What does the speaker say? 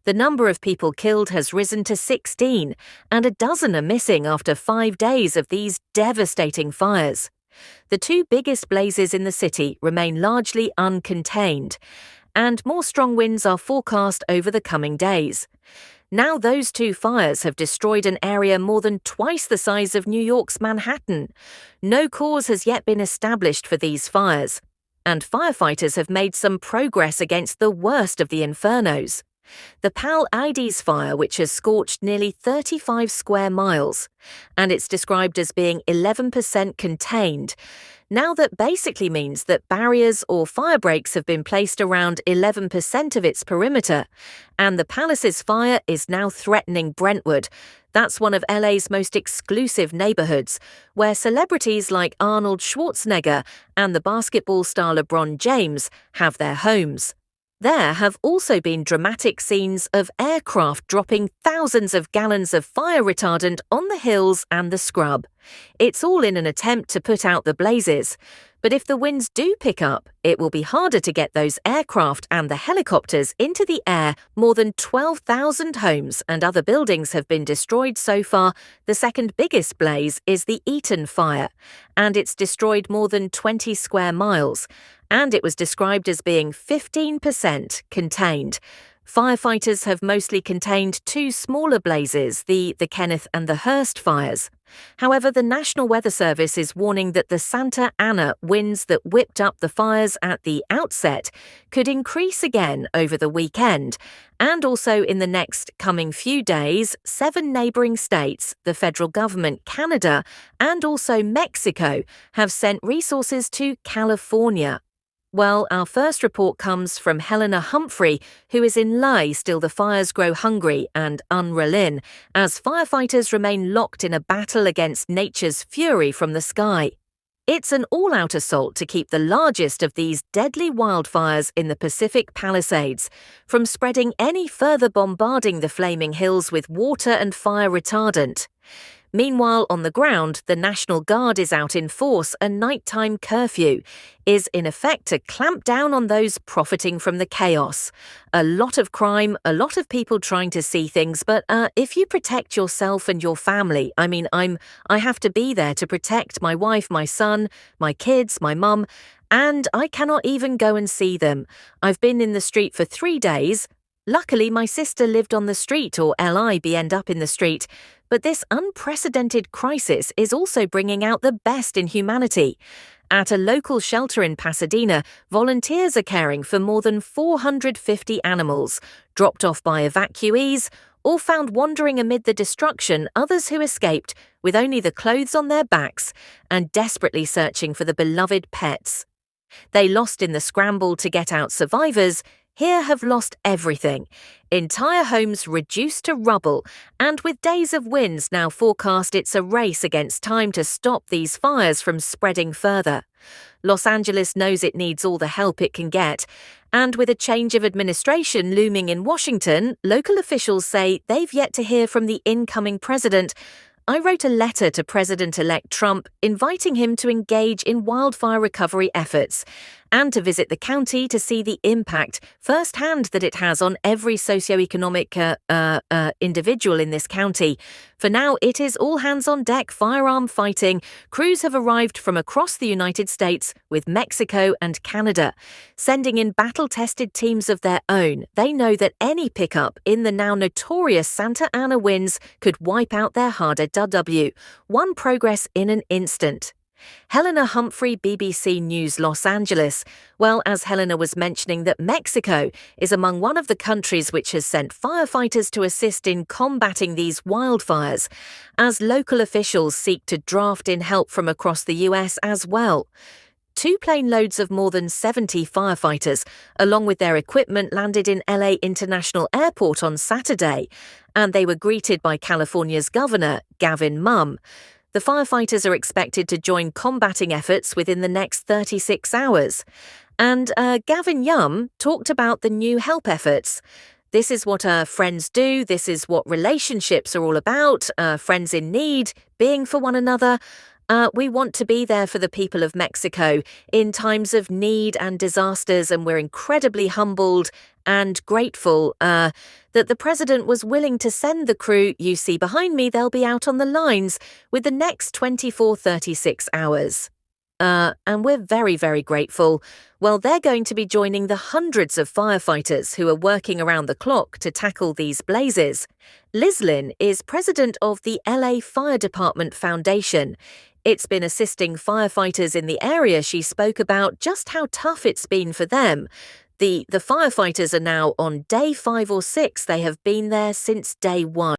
The number of people killed has risen to 16, and a dozen are missing after 5 days of these devastating fires. The two biggest blazes in the city remain largely uncontained, and more strong winds are forecast over the coming days. Now those two fires have destroyed an area more than twice the size of New York's Manhattan. No cause has yet been established for these fires, and firefighters have made some progress against the worst of the infernos. The Palisades fire, which has scorched nearly 35 square miles, and it's described as being 11% contained. Now that basically means that barriers or fire breaks have been placed around 11% of its perimeter, and the Palisades fire is now threatening Brentwood. That's one of LA's most exclusive neighbourhoods, where celebrities like Arnold Schwarzenegger and the basketball star LeBron James have their homes. There have also been dramatic scenes of aircraft dropping thousands of gallons of fire retardant on the hills and the scrub. It's all in an attempt to put out the blazes. But if the winds do pick up, it will be harder to get those aircraft and the helicopters into the air. More than 12,000 homes and other buildings have been destroyed so far. The second biggest blaze is the Eaton fire, and it's destroyed more than 20 square miles. And it was described as being 15% contained. Firefighters have mostly contained two smaller blazes, the Kenneth and the Hearst fires. However, the National Weather Service is warning that the Santa Ana winds that whipped up the fires at the outset could increase again over the weekend. And also in the next coming few days, 7 neighbouring states, the federal government, Canada, and also Mexico have sent resources to California. Well, our first report comes from Helena Humphrey, who is in Lai still the fires grow hungry and unrelin, as firefighters remain locked in a battle against nature's fury from the sky. It's an all-out assault to keep the largest of these deadly wildfires in the Pacific Palisades from spreading any further, bombarding the flaming hills with water and fire retardant. Meanwhile, on the ground, the National Guard is out in force. A nighttime curfew is in effect to clamp down on those profiting from the chaos. A lot of crime, a lot of people trying to see things, but if you protect yourself and your family, I have to be there to protect my wife, my son, my kids, my mum, and I cannot even go and see them. I've been in the street for 3 days. Luckily, my sister lived on the street, or LIB end up in the street. But this unprecedented crisis is also bringing out the best in humanity. At a local shelter in Pasadena, volunteers are caring for more than 450 animals, dropped off by evacuees, or found wandering amid the destruction, others who escaped with only the clothes on their backs and desperately searching for the beloved pets. They lost in the scramble to get out survivors, here have lost everything. Entire homes reduced to rubble, and with days of winds now forecast, it's a race against time to stop these fires from spreading further. Los Angeles knows it needs all the help it can get, and with a change of administration looming in Washington, local officials say they've yet to hear from the incoming president. I wrote a letter to President-elect Trump inviting him to engage in wildfire recovery efforts and to visit the county to see the impact firsthand that it has on every socioeconomic individual in this county. For now, it is all hands on deck firearm fighting. Crews have arrived from across the United States with Mexico and Canada, sending in battle-tested teams of their own. They know that any pickup in the now notorious Santa Ana winds could wipe out their harder W. One progress in an instant. Helena Humphrey, BBC News, Los Angeles. Well, as Helena was mentioning, that Mexico is among one of the countries which has sent firefighters to assist in combating these wildfires, as local officials seek to draft in help from across the US as well. 2 plane loads of more than 70 firefighters, along with their equipment, landed in LA International Airport on Saturday, and they were greeted by California's Governor, Gavin Newsom. The firefighters are expected to join combating efforts within the next 36 hours. And Gavin Newsom talked about the new help efforts. This is what friends do. This is what relationships are all about. Friends in need, being for one another. We want to be there for the people of Mexico in times of need and disasters, and we're incredibly humbled and grateful that the president was willing to send the crew you see behind me. They'll be out on the lines with the next 36 hours. And we're very, very grateful. Well, they're going to be joining the hundreds of firefighters who are working around the clock to tackle these blazes. Lislin is president of the LA Fire Department Foundation. It's been assisting firefighters in the area. She spoke about just how tough it's been for them. The firefighters are now on day 5 or 6. They have been there since day 1.